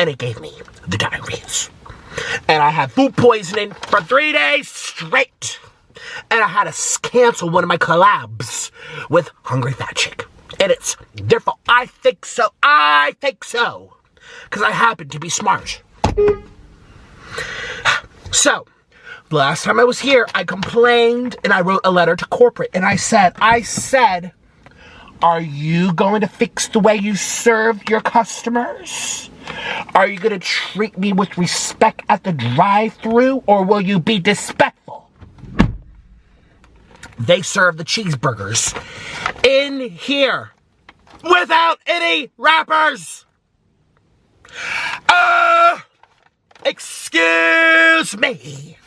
and it gave me the diarrheas. And I had food poisoning for 3 days straight. And I had to cancel one of my collabs with Hungry Fat Chick. And it's their fault. I think so. Because I happen to be smart. So, the last time I was here, I complained and I wrote a letter to corporate. And I said, are you going to fix the way you serve your customers? Are you going to treat me with respect at the drive-thru, or will you be disrespectful? They serve the cheeseburgers in here without any wrappers. Excuse me.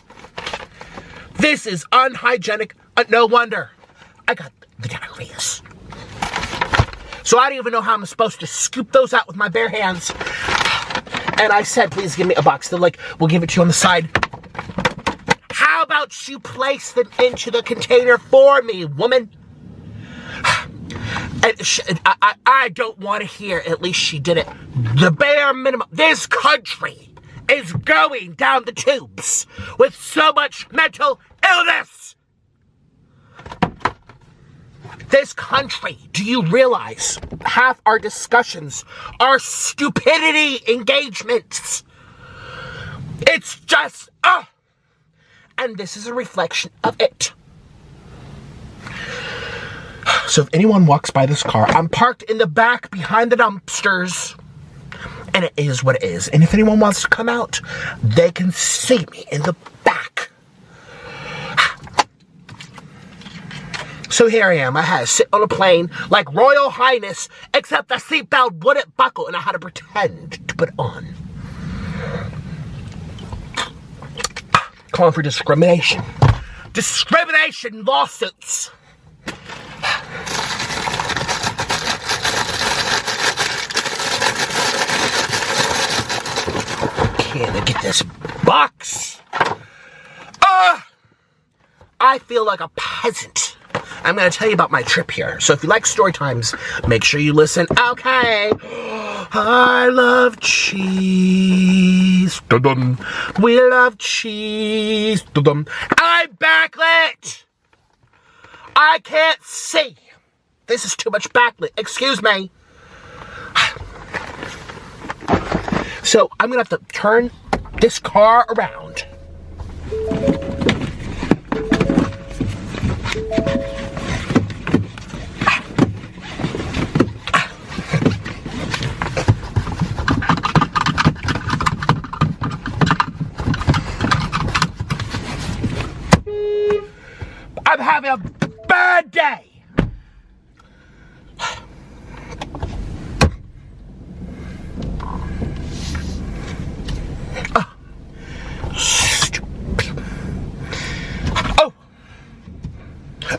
This is unhygienic. No wonder I got the diarrheas. So I don't even know how I'm supposed to scoop those out with my bare hands. And I said, please give me a box. They're like, we'll give it to you on the side. How about you place them into the container for me, woman? And I don't want to hear, at least she did it, the bare minimum. This country is going down the tubes with so much mental illness. This country, do you realize half our discussions are stupidity engagements? It's just, and this is a reflection of it. So if anyone walks by this car, I'm parked in the back behind the dumpsters. And it is what it is. And if anyone wants to come out, they can see me in the back. So here I am. I had to sit on a plane like Royal Highness, except the seatbelt wouldn't buckle and I had to pretend to put it on. Calling for discrimination. Discrimination lawsuits. Can I get this box? I feel like a peasant. I'm going to tell you about my trip here. So if you like story times, make sure you listen. Okay. I love cheese. Dun-dun. We love cheese. Dun-dun. I'm backlit. I can't see. This is too much backlit. Excuse me. So I'm going to have to turn this car around. I'm having a bad day.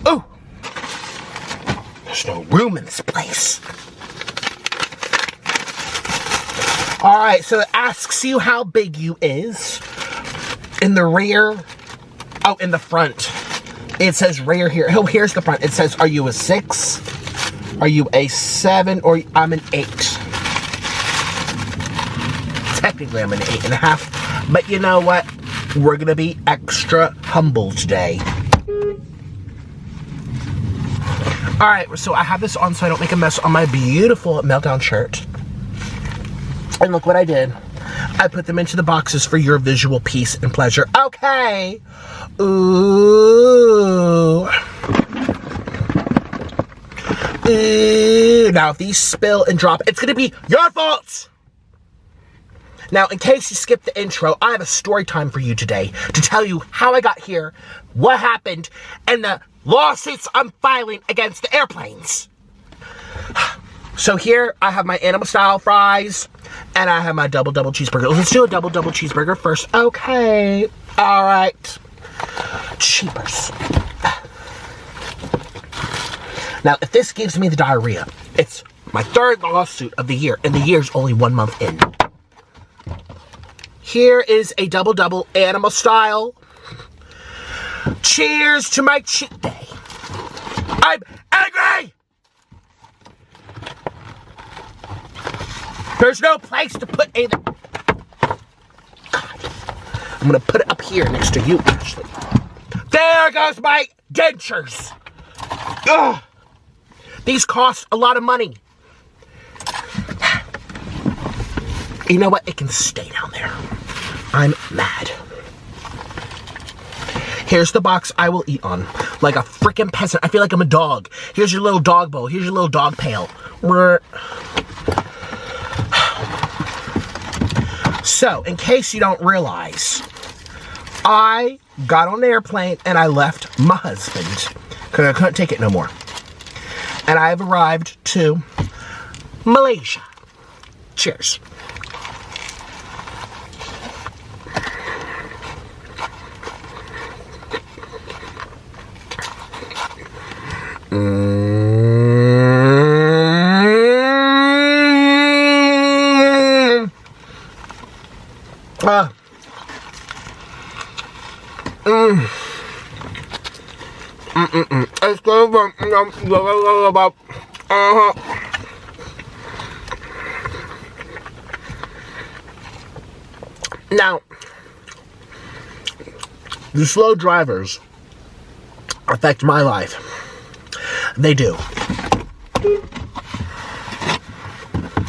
Oh, there's no room in this place. All right, so it asks you how big you is. In the rear, in the front, it says rear here. Oh, here's the front. It says, are you a 6? Are you a 7? Or I'm an 8. Technically, I'm an 8.5. But you know what? We're going to be extra humble today. Alright, so I have this on so I don't make a mess on my beautiful Meltdown shirt. And look what I did. I put them into the boxes for your visual peace and pleasure. Okay. Ooh. Ooh. Now, if these spill and drop, it's going to be your fault. Now, in case you skipped the intro, I have a story time for you today to tell you how I got here, what happened, and the lawsuits I'm filing against the airplanes. So here, I have my animal-style fries, and I have my double cheeseburger. Let's do a double cheeseburger first. Okay. All right. Cheapers. Now, if this gives me the diarrhea, it's my 3rd lawsuit of the year, and the year's only 1 month in. Here is a double animal style. Cheers to my cheat day. I'm angry! There's no place to put anything. I'm gonna put it up here next to you, Ashley. There goes my dentures. Ugh. These cost a lot of money. You know what? It can stay down there. I'm mad. Here's the box I will eat on. Like a freaking peasant. I feel like I'm a dog. Here's your little dog bowl. Here's your little dog pail. So, in case you don't realize, I got on an airplane and I left my husband because I couldn't take it no more. And I've arrived to Malaysia. Cheers. It's good, but now, the slow drivers affect my life. They do.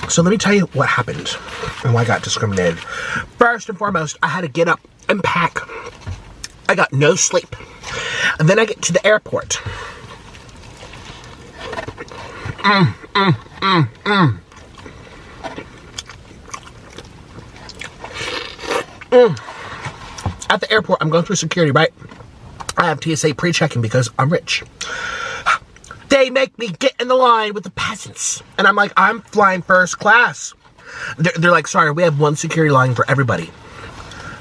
So let me tell you what happened and why I got discriminated. First and foremost, I had to get up and pack. I got no sleep. And then I get to the airport. At the airport, I'm going through security, right? I have TSA pre-checking because I'm rich. They make me get in the line with the peasants. And I'm like, I'm flying first class. They're like, sorry, we have one security line for everybody.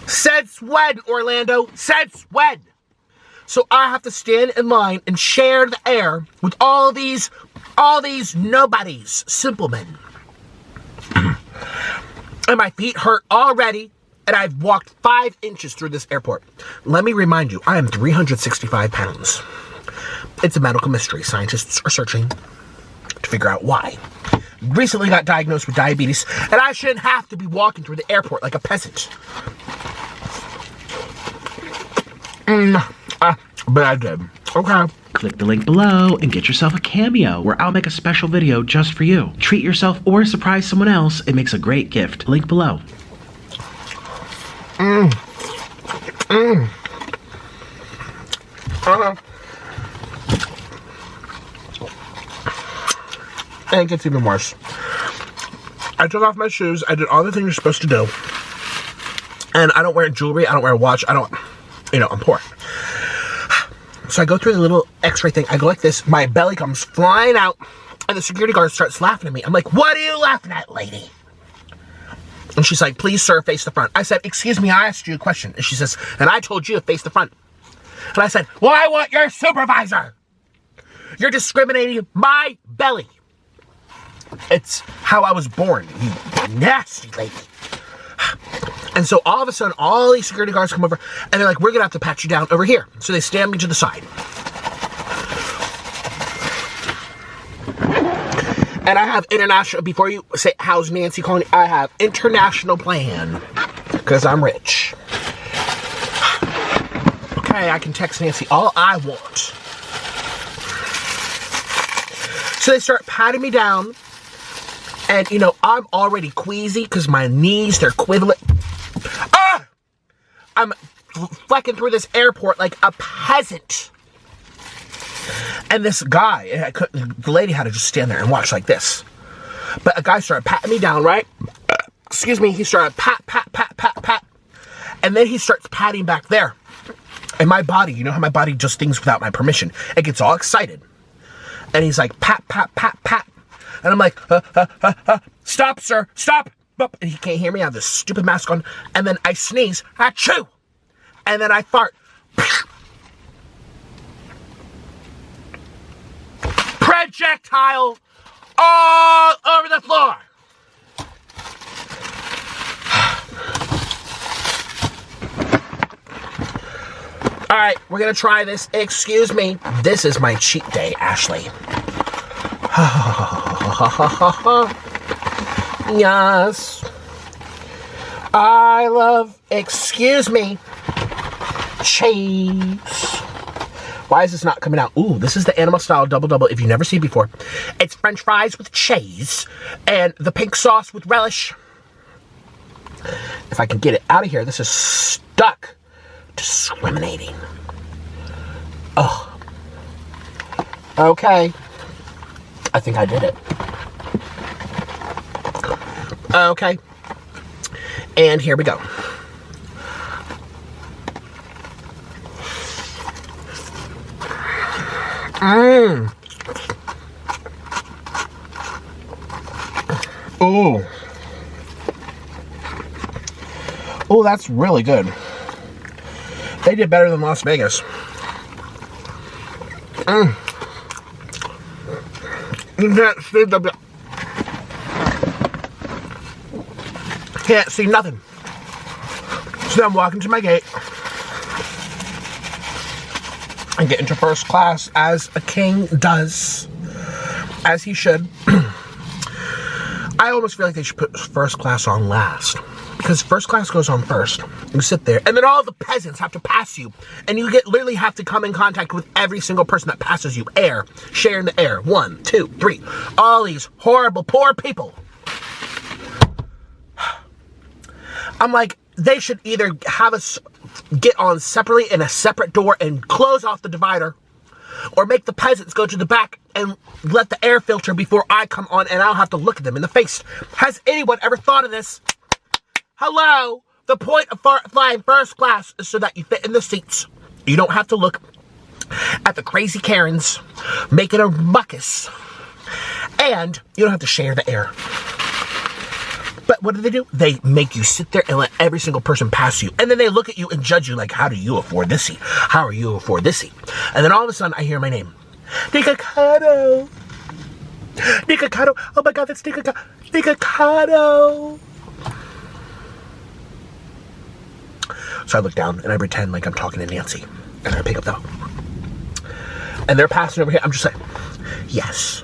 Since when, Orlando? Since when? So I have to stand in line and share the air with all these nobodies, simple men. And my feet hurt already, and I've walked 5 inches through this airport. Let me remind you, I am 365 pounds. It's a medical mystery. Scientists are searching to figure out why. Recently got diagnosed with diabetes, and I shouldn't have to be walking through the airport like a peasant. But I did. Okay. Click the link below and get yourself a cameo where I'll make a special video just for you. Treat yourself or surprise someone else. It makes a great gift. Link below. And it gets even worse. I took off my shoes. I did all the things you're supposed to do. And I don't wear jewelry. I don't wear a watch. I'm poor. So I go through the little x-ray thing. I go like this. My belly comes flying out. And the security guard starts laughing at me. I'm like, what are you laughing at, lady? And she's like, please, sir, face the front. I said, excuse me, I asked you a question. And she says, and I told you to face the front. And I said, well, I want your supervisor. You're discriminating my belly. It's how I was born, you nasty lady. And so all of a sudden, all these security guards come over, and they're like, we're going to have to pat you down over here. So they stand me to the side. And I have international, before you say, how's Nancy calling? I have international plan, because I'm rich. Okay, I can text Nancy all I want. So they start patting me down. And, I'm already queasy because my knees, they're quibbling. I'm flecking through this airport like a peasant. And this guy, the lady had to just stand there and watch like this. But a guy started patting me down, right? Excuse me, he started pat. And then he starts patting back there. And my body, you know how my body does things without my permission. It gets all excited. And he's like, pat. And I'm like, stop, sir, stop. And he can't hear me. I have this stupid mask on. And then I sneeze, achoo. And then I fart. Projectile all over the floor. All right, we're going to try this. Excuse me. This is my cheat day, Ashley. Yes. I love, excuse me, cheese. Why is this not coming out? Ooh, this is the animal style double if you've never seen it before. It's French fries with cheese and the pink sauce with relish. If I can get it out of here, this is stuck. Discriminating. Oh. Okay. I think I did it. Okay. And here we go. Ooh. Oh, that's really good. They did better than Las Vegas. You can't see can't see nothing. So I'm walking to my gate and get into first class as a king does, as he should. I almost feel like they should put first class on last, because first class goes on first. You sit there, and then all the peasants have to pass you, and you literally have to come in contact with every single person that passes you. Air, sharing the air. 1, 2, 3. All these horrible, poor people. I'm like, they should either have us get on separately in a separate door and close off the divider, or make the peasants go to the back and let the air filter before I come on, and I'll have to look at them in the face. Has anyone ever thought of this? Hello? The point of flying first class is so that you fit in the seats. You don't have to look at the crazy Karens making a ruckus, and you don't have to share the air. But what do? They make you sit there and let every single person pass you. And then they look at you and judge you like, how do you afford this-y? How are you afford this-y? And then all of a sudden, I hear my name. Nikocado. Nikocado. Oh my God, that's Nikocado. Nikocado. So I look down and I pretend like I'm talking to Nancy. And I pick up the phone. And they're passing over here. I'm just like, yes,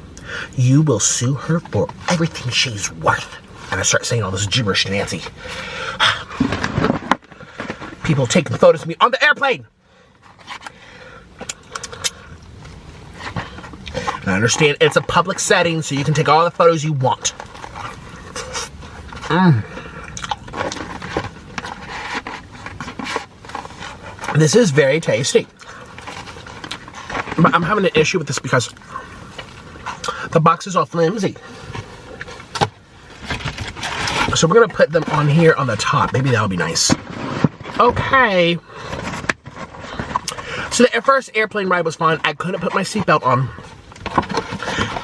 you will sue her for everything she's worth. And I start saying all this gibberish to Nancy. People taking photos of me on the airplane. And I understand it's a public setting, so you can take all the photos you want. This is very tasty. But I'm having an issue with this because the box is all flimsy. So we're going to put them on here on the top. Maybe that'll be nice. Okay. So the first airplane ride was fun. I couldn't put my seatbelt on.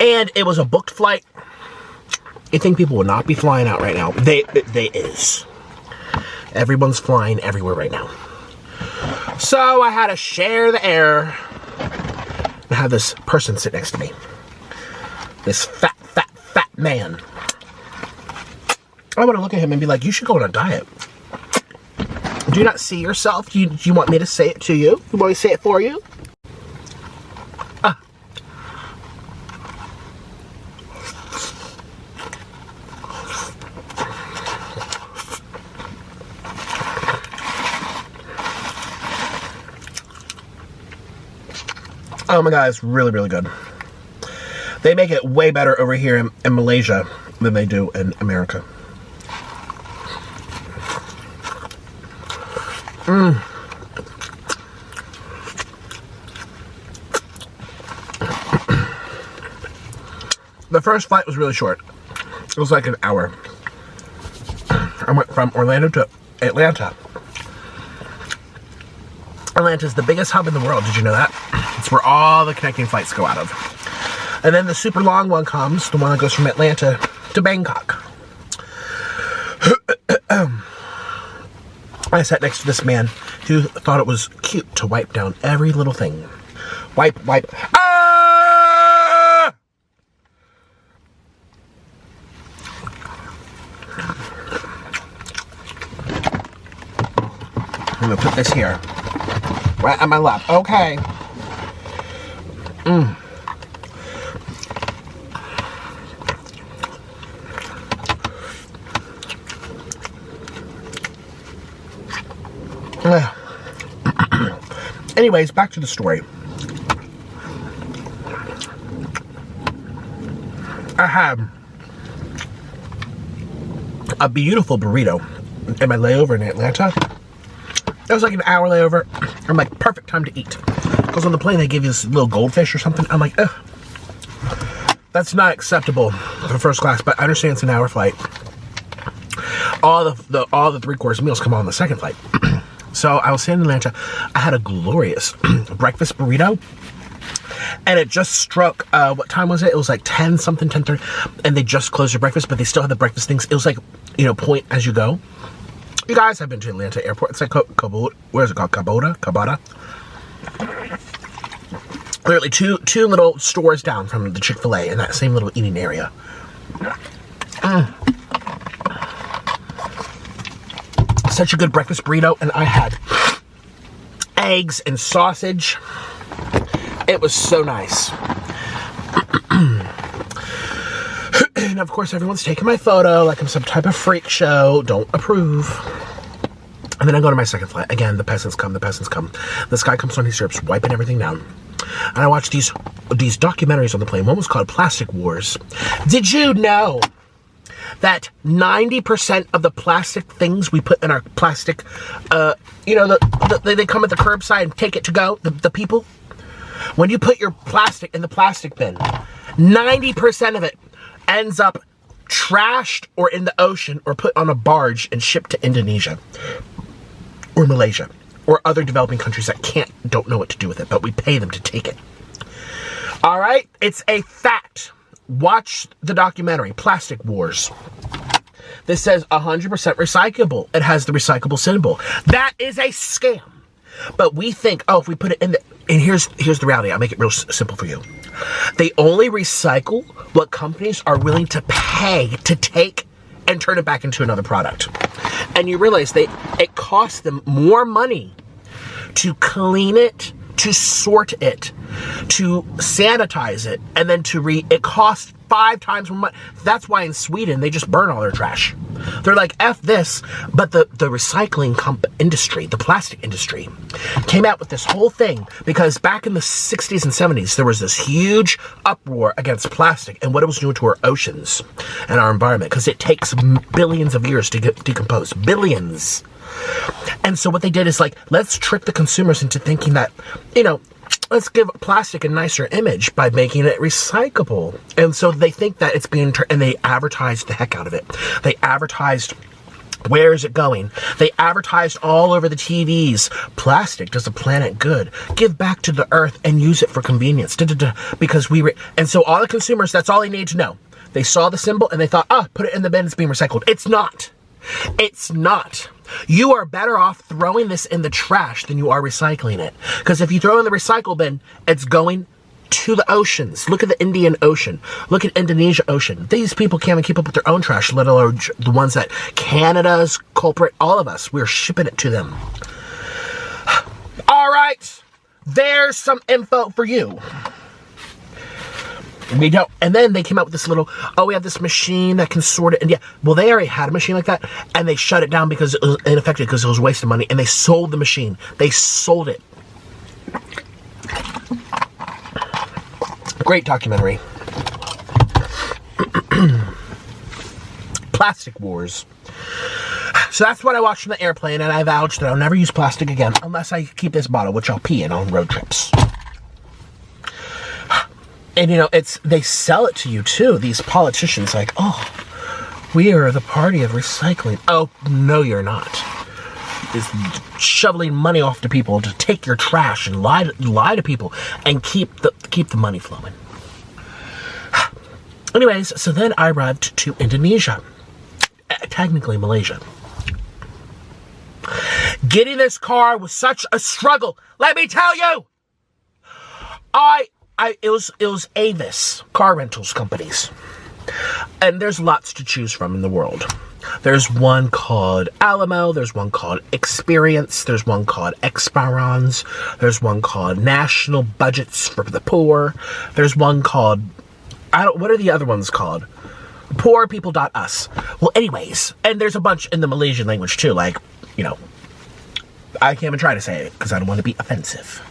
And it was a booked flight. I think people will not be flying out right now. They is. Everyone's flying everywhere right now. So I had to share the air. I have this person sit next to me. This fat man. I want to look at him and be like, you should go on a diet. Do you not see yourself? Do you want me to say it to you? You want me to say it for you? Oh my God, it's really, really good. They make it way better over here in Malaysia than they do in America. The first flight was really short. It was like an hour. I went from Orlando to Atlanta. Atlanta's the biggest hub in the world. Did you know that? It's where all the connecting flights go out of. And then the super long one comes, the one that goes from Atlanta to Bangkok. I sat next to this man who thought it was cute to wipe down every little thing. Wipe. Ah! I'm gonna put this here. Right on my lap. Okay. Anyways, back to the story. I had a beautiful burrito in my layover in Atlanta. It was like an hour layover. I'm like, perfect time to eat. Because on the plane they give you this little goldfish or something. I'm like, ugh. That's not acceptable for first class, but I understand it's an hour flight. All the 3-course meals come on the second flight. So I was sitting in Atlanta. I had a glorious breakfast burrito. And it just struck, what time was it? It was like 10 something, 10:30. And they just closed their breakfast, but they still had the breakfast things. It was like, point as you go. You guys have been to Atlanta airport. It's like where is it called? Cabota. Literally two little stores down from the Chick-fil-A in that same little eating area. Such a good breakfast burrito, and I had eggs and sausage. It was so nice. And of course everyone's taking my photo like I'm some type of freak show. Don't approve. And then I go to my second flight. Again, the peasants come. This guy comes on, he starts wiping everything down. And I watched these documentaries on the plane. One was called Plastic Wars. Did you know that 90% of the plastic things we put in our plastic, they come at the curbside and take it to go, the people? When you put your plastic in the plastic bin, 90% of it ends up trashed or in the ocean or put on a barge and shipped to Indonesia or Malaysia or other developing countries that don't know what to do with it, but we pay them to take it. All right? It's a fact. Watch the documentary, Plastic Wars. This says 100% recyclable. It has the recyclable symbol. That is a scam. But we think, if we put it in the... And here's the reality. I'll make it real simple for you. They only recycle what companies are willing to pay to take and turn it back into another product. And you realize it costs them more money to clean it, to sort it, to sanitize it, and then it costs 5 times more money. That's why in Sweden, they just burn all their trash. They're like, F this. But the recycling industry, the plastic industry, came out with this whole thing because back in the 60s and 70s, there was this huge uproar against plastic and what it was doing to our oceans and our environment, because it takes billions of years to decompose. Billions. And so what they did is let's trick the consumers into thinking that, let's give plastic a nicer image by making it recyclable. And so they think that it's being, and they advertised the heck out of it. They advertised, where is it going? They advertised all over the TVs, plastic does the planet good. Give back to the earth and use it for convenience. Because and so all the consumers, that's all they need to know. They saw the symbol and they thought, put it in the bin, it's being recycled. It's not. It's not. You are better off throwing this in the trash than you are recycling it. Because if you throw it in the recycle bin, it's going to the oceans. Look at the Indian Ocean. Look at Indonesia Ocean. These people can't even keep up with their own trash, let alone the ones that Canada's culprit. All of us, we're shipping it to them. All right. There's some info for you. We don't. And then they came out with this little, we have this machine that can sort it. And yeah, well, they already had a machine like that. And they shut it down because it was ineffective, because it was wasting money. And they sold the machine. They sold it. Great documentary. Plastic Wars. So that's what I watched on the airplane. And I vouched that I'll never use plastic again unless I keep this bottle, which I'll pee in on road trips. And, they sell it to you, too. These politicians, we are the party of recycling. Oh, no, you're not. It's shoveling money off to people to take your trash and lie to people and keep the money flowing. Anyways, so then I arrived to Indonesia. Technically, Malaysia. Getting this car was such a struggle. Let me tell you. It was Avis car rentals companies. And there's lots to choose from in the world. There's one called Alamo, there's one called Experience, there's one called Exparons, there's one called National Budgets for the Poor, there's one called, what are the other ones called? Poorpeople.us. Well, anyways, and there's a bunch in the Malaysian language too, I can't even try to say it because I don't want to be offensive.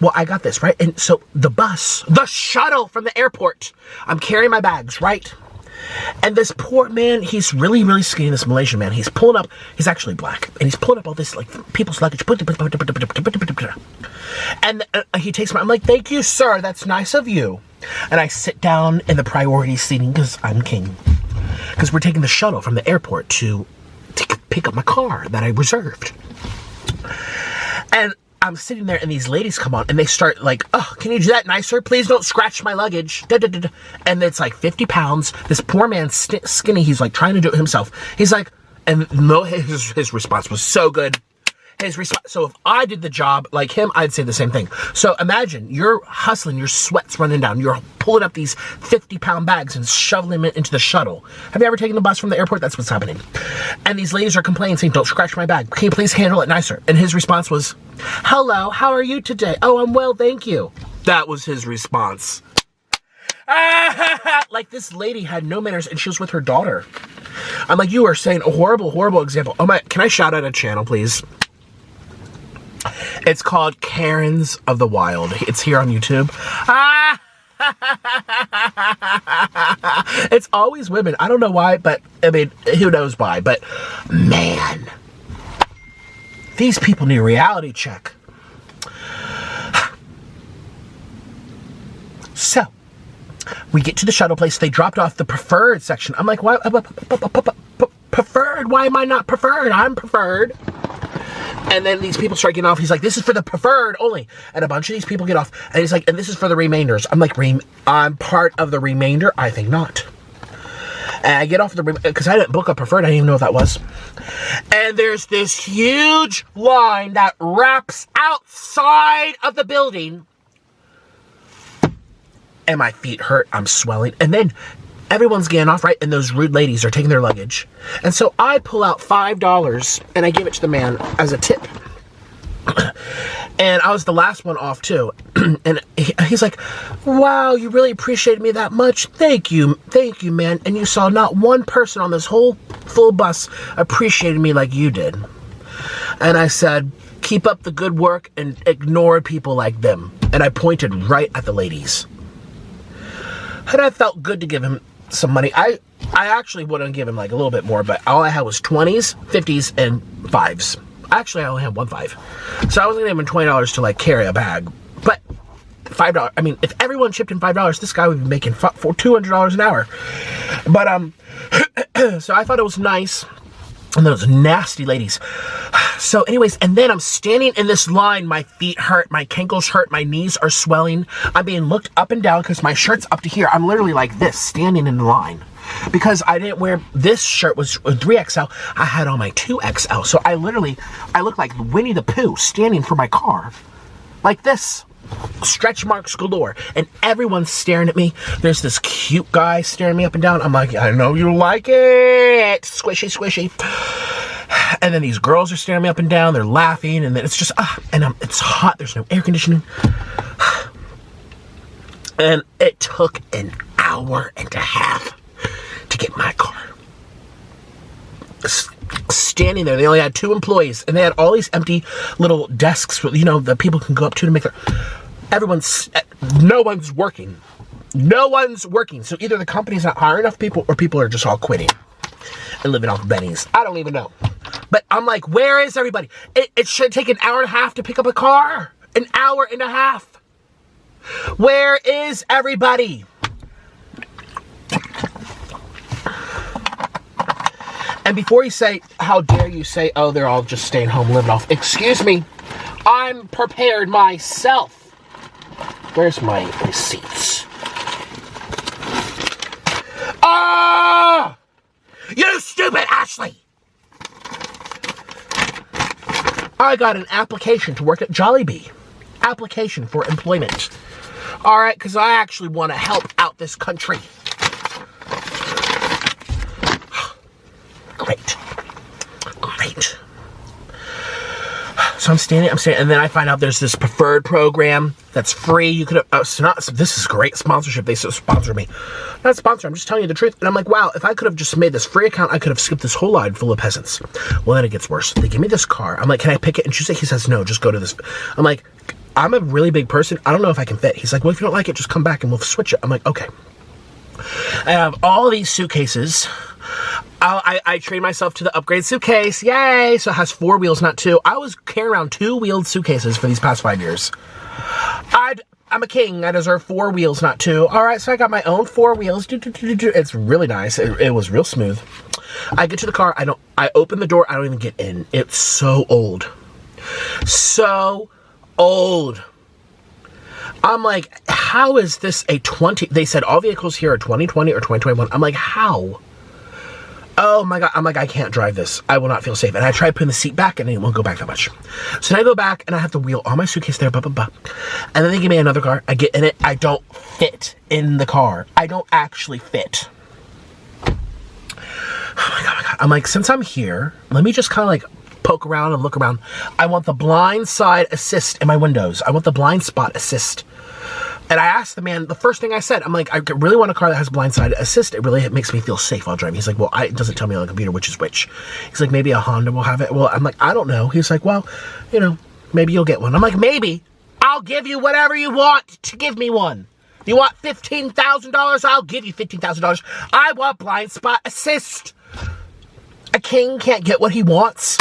Well, I got this, right? And so the bus, the shuttle from the airport, I'm carrying my bags, right? And this poor man, he's really, really skinny, this Malaysian man. He's pulling up, he's actually black, and he's pulling up all this, like, people's luggage. And he takes my, I'm like, thank you, sir, that's nice of you. And I sit down in the priority seating because I'm king. Because we're taking the shuttle from the airport to pick up my car that I reserved. And I'm sitting there and these ladies come on and they start like, oh, can you do that nicer? Please don't scratch my luggage. Da, da, da, da. And it's like 50 pounds. This poor man's skinny. He's like trying to do it himself. He's like, and no, his response was so good. His response. So if I did the job like him, I'd say the same thing. So imagine you're hustling, your sweat's running down. You're pulling up these 50-pound bags and shoveling them into the shuttle. Have you ever taken the bus from the airport? That's what's happening. And these ladies are complaining, saying, don't scratch my bag. Can you please handle it nicer? And his response was, hello, how are you today? Oh, I'm well, thank you. That was his response. Like this lady had no manners and she was with her daughter. I'm like, you are saying a horrible, horrible example. Oh my, can I shout out a channel, please? It's called Karens of the Wild. It's here on YouTube. It's always women. I don't know why, but I mean, who knows why? But man, these people need a reality check. So we get to the shuttle place. They dropped off the preferred section. I'm like, why? Preferred? Why am I not preferred? I'm preferred. And then these people start getting off. He's like, this is for the preferred only. And a bunch of these people get off. And he's like, and this is for the remainders. I'm like, I'm part of the remainder? I think not. And I get off the, because I didn't book a preferred. I didn't even know what that was. And there's this huge line that wraps outside of the building. And my feet hurt. I'm swelling. And then everyone's getting off, right? And those rude ladies are taking their luggage. And so I pull out $5 and I give it to the man as a tip. And I was the last one off too. And he's like, wow, you really appreciated me that much? Thank you, man. And you saw not one person on this whole full bus appreciated me like you did. And I said, keep up the good work and ignore people like them. And I pointed right at the ladies. And I felt good to give him some money. I actually wouldn't give him like a little bit more, but all I had was 20s, 50s, and 5s. Actually, I only had 1 5. So I was gonna give him $20 to like carry a bag. But $5, I mean, if everyone chipped in $5, this guy would be making for $200 an hour. But so I thought it was nice. And those nasty ladies. So anyways, and then I'm standing in this line. My feet hurt, my ankles hurt, my knees are swelling. I'm being looked up and down because my shirt's up to here. I'm literally like this, standing in the line. Because I didn't wear, this shirt was 3XL. I had on my 2XL. So I look like Winnie the Pooh standing for my car. Like this. Stretch marks galore. And everyone's staring at me. There's this cute guy staring me up and down. I'm like, I know you like it. Squishy, squishy. And then these girls are staring me up and down. They're laughing. And then it's just, it's hot. There's no air conditioning. And it took an hour and a half to get my car. Standing there, they only had 2 employees, and they had all these empty little desks, you know, that people can go up to make their. No one's working. No one's working. So either the company's not hiring enough people, or people are just all quitting and living off bennies. I don't even know. But I'm like, where is everybody? It should take an hour and a half to pick up a car. An hour and a half. Where is everybody? And before you say, how dare you say, oh, they're all just staying home, living off. Excuse me, I'm prepared myself. Where's my receipts? Ah! You stupid Ashley! I got an application to work at Jollibee. Application for employment. All right, because I actually want to help out this country. Great. So I'm standing, and then I find out there's this preferred program that's free. You could have, this is great sponsorship. They sponsor me. Not sponsor, I'm just telling you the truth. And I'm like, wow, if I could have just made this free account, I could have skipped this whole line full of peasants. Well, then it gets worse. They give me this car. I'm like, can I pick it? And he says, no, just go to this. I'm like, I'm a really big person. I don't know if I can fit. He's like, well, if you don't like it, just come back and we'll switch it. I'm like, okay. I have all these suitcases. I trained myself to the upgrade suitcase. Yay! So it has 4 wheels, not 2. I was carrying around 2-wheeled suitcases for these past 5 years. I'm a king. I deserve 4 wheels, not 2. All right, so I got my own 4 wheels. It's really nice. It was real smooth. I get to the car. I open the door. I don't even get in. It's so old. So old. I'm like, how is this a 20? They said all vehicles here are 2020 or 2021. I'm like, how? Oh my God. I'm like, I can't drive this. I will not feel safe. And I tried putting the seat back and it won't go back that much. So then I go back and I have to wheel all my suitcase there, And then they give me another car. I get in it. I don't fit in the car. I don't actually fit. Oh my God. I'm like, since I'm here, let me just kind of like poke around and look around. I want the blind side assist in my windows. I want the blind spot assist. And I asked the man, the first thing I said, I'm like, I really want a car that has blindside assist. It makes me feel safe while driving. He's like, well, it doesn't tell me on the computer which is which. He's like, maybe a Honda will have it. Well, I'm like, I don't know. He's like, well, maybe you'll get one. I'm like, maybe. I'll give you whatever you want to give me one. You want $15,000? I'll give you $15,000. I want blind spot assist. A king can't get what he wants.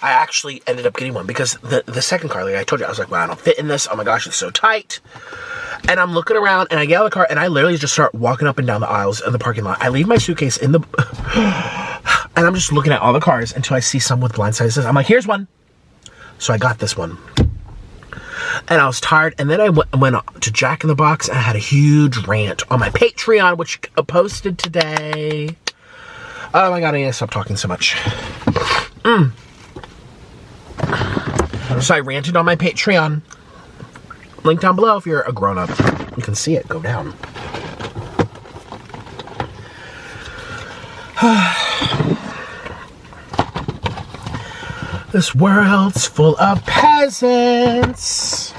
I actually ended up getting one because the second car, like I told you, I was like, wow, I don't fit in this. Oh my gosh, it's so tight. And I'm looking around and I get out of the car and I literally just start walking up and down the aisles in the parking lot. I leave my suitcase in the, and I'm just looking at all the cars until I see some with blind sizes. I'm like, here's one. So I got this one. And I was tired. And then I went to Jack in the Box and I had a huge rant on my Patreon, which I posted today. Oh my God, I need to stop talking so much. So I ranted on my Patreon. Link down below if you're a grown-up. You can see it go down. This world's full of peasants.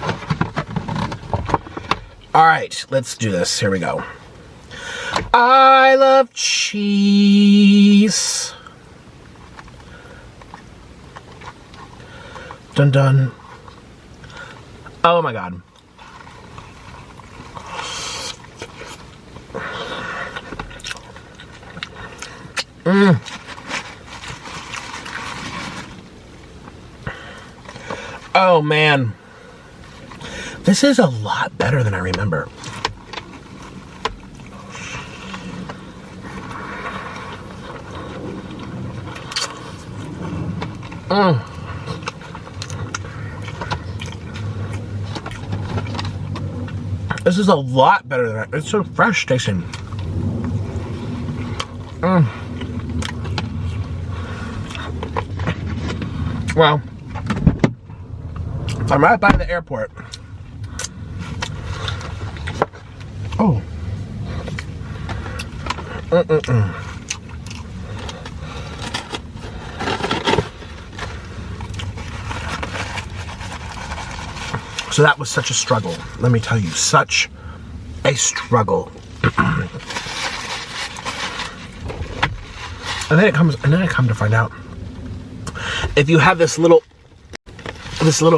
All right, let's do this. Here we go. I love cheese. Dun dun. Oh my God. Oh man. This is a lot better than I remember. This is a lot better than that. It's so fresh tasting. Well, I'm right by the airport. Oh. So that was such a struggle. Let me tell you, such a struggle. And then I come to find out, if you have this little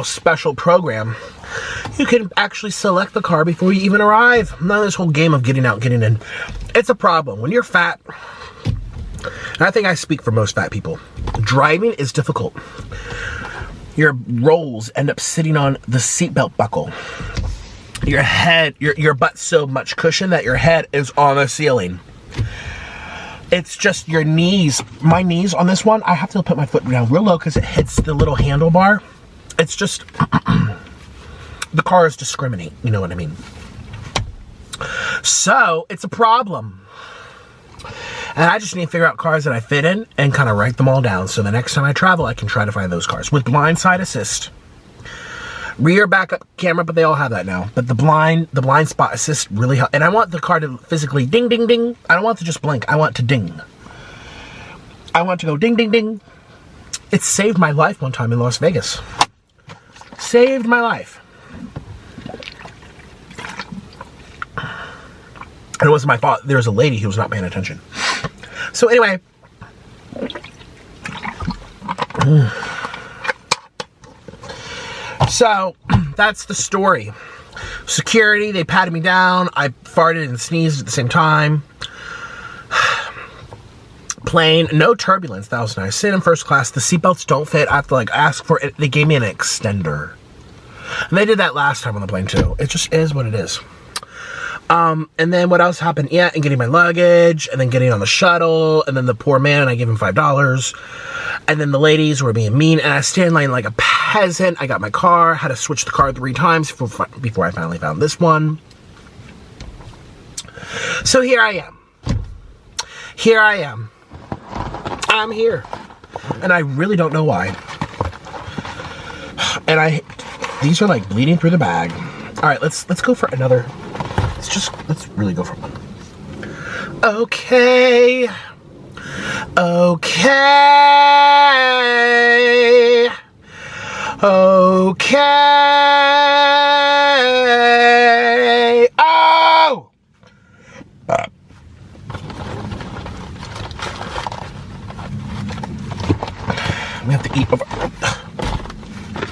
special program, you can actually select the car before you even arrive. None of this whole game of getting out, getting in. It's a problem. When you're fat, and I think I speak for most fat people, driving is difficult. Your rolls end up sitting on the seatbelt buckle. Your head, your butt's so much cushion that your head is on the ceiling. It's just your knees. My knees on this one, I have to put my foot down real low because it hits the little handlebar. It's just, the cars discriminate, you know what I mean? So, it's a problem. And I just need to figure out cars that I fit in and kind of write them all down. So the next time I travel, I can try to find those cars. With blindside assist. Rear backup camera, but they all have that now. But the blind spot assist really helps. And I want the car to physically ding, ding, ding. I don't want to just blink. I want to ding. I want to go ding, ding, ding. It saved my life one time in Las Vegas. Saved my life. And it wasn't my fault. There was a lady who was not paying attention. So anyway. So, that's the story. Security, they patted me down. I farted and sneezed at the same time. Plane, no turbulence. That was nice. Sit in first class. The seatbelts don't fit. I have to ask for it. They gave me an extender. And they did that last time on the plane too. It just is what it is. And then what else happened? Yeah, and getting my luggage, and then getting on the shuttle, and then the poor man, I gave him $5. And then the ladies were being mean, and I stayed in line like a peasant. I got my car, had to switch the car 3 times before I finally found this one. So here I am. Here I am. I'm here. And I really don't know why. And these are like bleeding through the bag. All right, let's go for another. Let's really go for one. Okay. Okay. Okay. Oh! We have to eat over.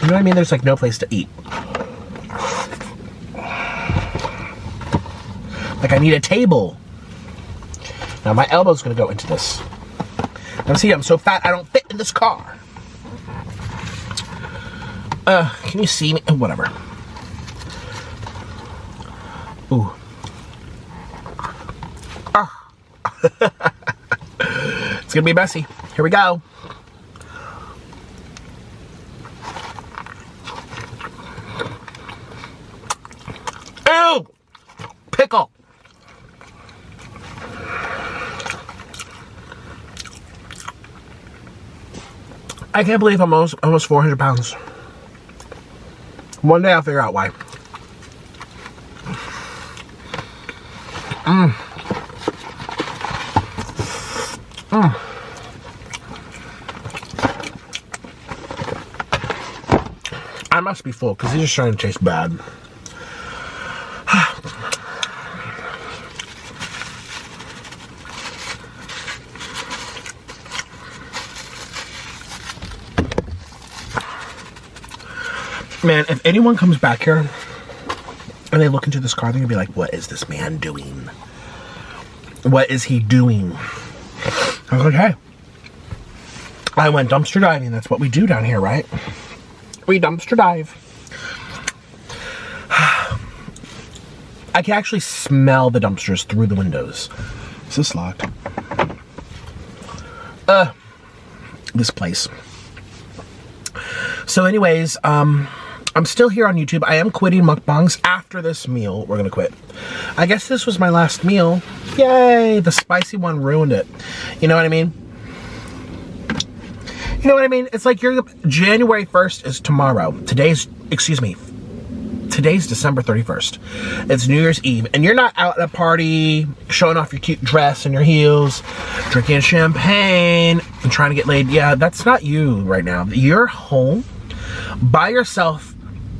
You know what I mean? There's like no place to eat. Like I need a table. Now my elbow's gonna go into this. Now see, I'm so fat I don't fit in this car. Can you see me? Oh, whatever. Ooh. Ah. It's gonna be messy. Here we go. Ew! Pickle. I can't believe I'm almost 400 pounds. One day I'll figure out why. I must be full because these are starting to taste bad. Man, if anyone comes back here and they look into this car, they're gonna be like, what is this man doing? What is he doing? I was like, hey, I went dumpster diving. That's what we do down here, right? We dumpster dive. I can actually smell the dumpsters through the windows. Is this locked? This place. So anyways, I'm still here on YouTube. I am quitting mukbangs after this meal. We're gonna quit. I guess this was my last meal. Yay! The spicy one ruined it. You know what I mean? You know what I mean? It's like January 1st is tomorrow. Today's December 31st. It's New Year's Eve, and you're not out at a party showing off your cute dress and your heels, drinking champagne and trying to get laid. Yeah, that's not you right now. You're home by yourself,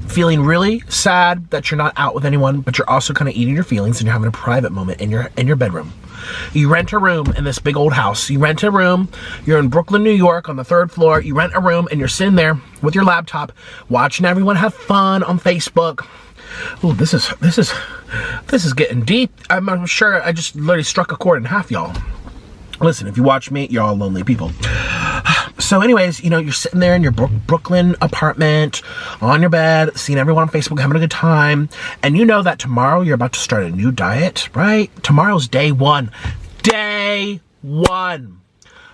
feeling really sad that you're not out with anyone, but you're also kind of eating your feelings and you're having a private moment in your bedroom. You rent a room in this big old house. You rent a room. You're in Brooklyn, New York on the 3rd floor. You rent a room and you're sitting there with your laptop watching everyone have fun on Facebook. Ooh, this is getting deep. I'm sure I just literally struck a chord in half, y'all. Listen, if you watch me, you're all lonely people. So anyways, you know, you're sitting there in your Brooklyn apartment, on your bed, seeing everyone on Facebook having a good time, and you know that tomorrow you're about to start a new diet, right? Tomorrow's day 1. Day 1.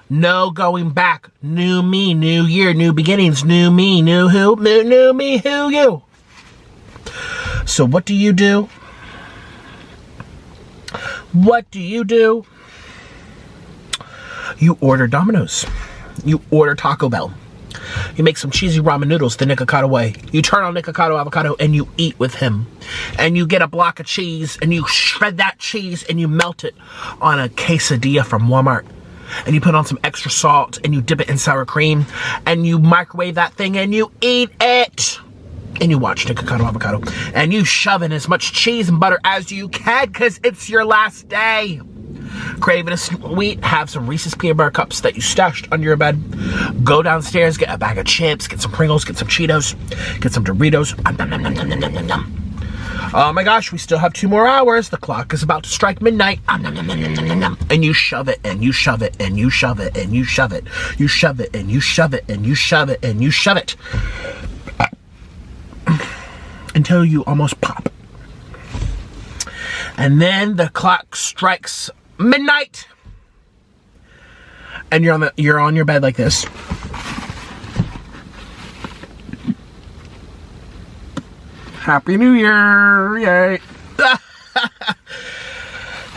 No going back. New me, new year, new beginnings, new me, new who, new me, who you. So what do you do? What do you do? You order Domino's. You order Taco Bell. You make some cheesy ramen noodles the Nikocado way. You turn on Nikocado avocado and you eat with him. And you get a block of cheese and you shred that cheese and you melt it on a quesadilla from Walmart. and you put on some extra salt, and you dip it in sour cream, and you microwave that thing, and you eat it. And you watch Nikocado Avocado, and you shove in as much cheese and butter as you can, because it's your last day. Craving a sweet, have some Reese's peanut butter cups that you stashed under your bed. Go downstairs, get a bag of chips, get some Pringles, get some Cheetos, get some Doritos. Oh my gosh, we still have 2 more hours. The clock is about to strike midnight. And you shove it, and you shove it, and you shove it, and you shove it. You shove it, and you shove it, and you shove it, and you shove it. Until you almost pop. And then the clock strikes midnight. And you're on your bed like this. Happy New Year! Yay!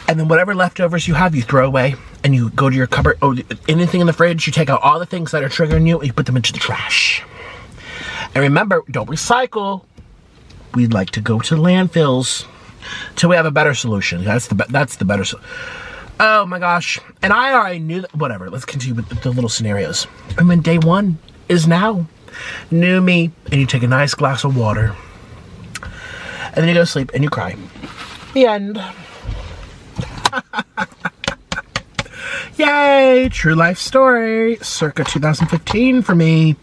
And then whatever leftovers you have, you throw away, and you go to your cupboard. Oh, anything in the fridge, you take out all the things that are triggering you, and you put them into the trash. And remember, don't recycle. We'd like to go to landfills till we have a better solution. That's the better solution. Oh my gosh! And I already knew that. Whatever. Let's continue with the little scenarios. I mean, day 1 is now. New me, and you take a nice glass of water. And then you go to sleep and you cry. The end. Yay! True life story. Circa 2015 for me.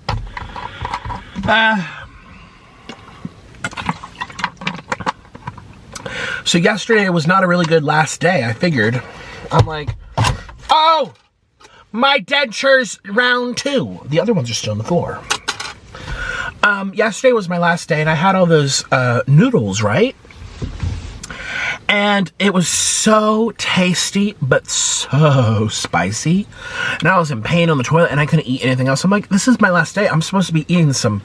So yesterday was not a really good last day, I figured. I'm like, oh! My dentures round 2. The other ones are still on the floor. Yesterday was my last day, and I had all those noodles, right? And it was so tasty, but so spicy. And I was in pain on the toilet, and I couldn't eat anything else. I'm like, this is my last day. I'm supposed to be eating some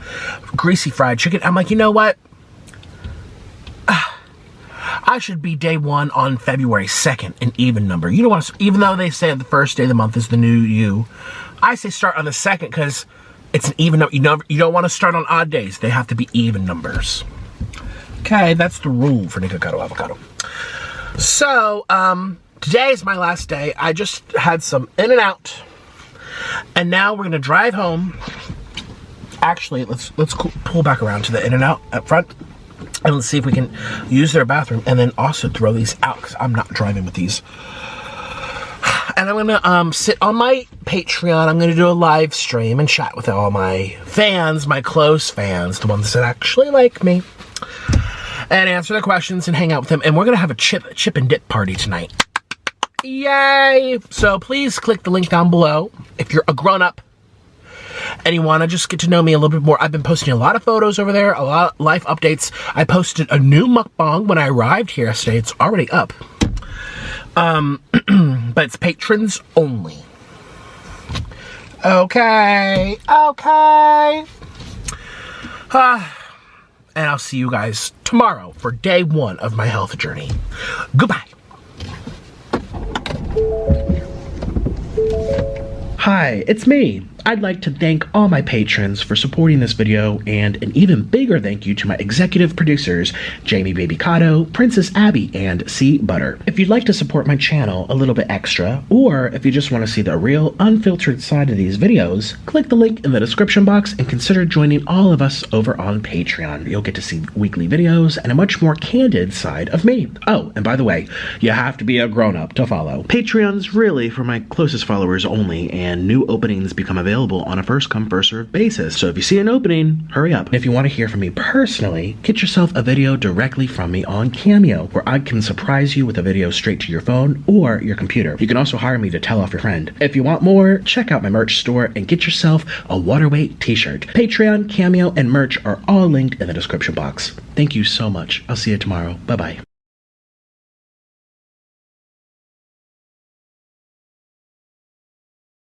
greasy fried chicken. I'm like, you know what? I should be day 1 on February 2nd, an even number. You don't want to, even though they say the first day of the month is the new you, I say start on the 2nd because it's an even number. You don't want to start on odd days. They have to be even numbers. Okay, that's the rule for Nikocado Avocado. So, today is my last day. I just had some In-N-Out, and now we're gonna drive home. Actually, let's pull back around to the In-N-Out up front, and let's see if we can use their bathroom, and then also throw these out because I'm not driving with these. And I'm gonna sit on my Patreon. I'm gonna do a live stream and chat with all my fans, my close fans, the ones that actually like me, and answer their questions and hang out with them. And we're gonna have a chip and dip party tonight. Yay! So please click the link down below if you're a grown-up and you want to just get to know me a little bit more. I've been posting a lot of photos over there, a lot of life updates. I posted a new mukbang when I arrived here yesterday. It's already up. But it's patrons only. Okay. And I'll see you guys tomorrow for day 1 of my health journey. Goodbye. Hi, it's me. I'd like to thank all my patrons for supporting this video, and an even bigger thank you to my executive producers, Jamie Babycado, Princess Abbie, and C Butter. If you'd like to support my channel a little bit extra, or if you just want to see the real, unfiltered side of these videos, click the link in the description box and consider joining all of us over on Patreon. You'll get to see weekly videos and a much more candid side of me. Oh, and by the way, you have to be a grown-up to follow. Patreon's really for my closest followers only, and new openings become available on a first-come, first-served basis. So if you see an opening, hurry up. If you want to hear from me personally, get yourself a video directly from me on Cameo, where I can surprise you with a video straight to your phone or your computer. You can also hire me to tell off your friend. If you want more, check out my merch store and get yourself a Waterweight t-shirt. Patreon, Cameo, and merch are all linked in the description box. Thank you so much. I'll see you tomorrow. Bye-bye.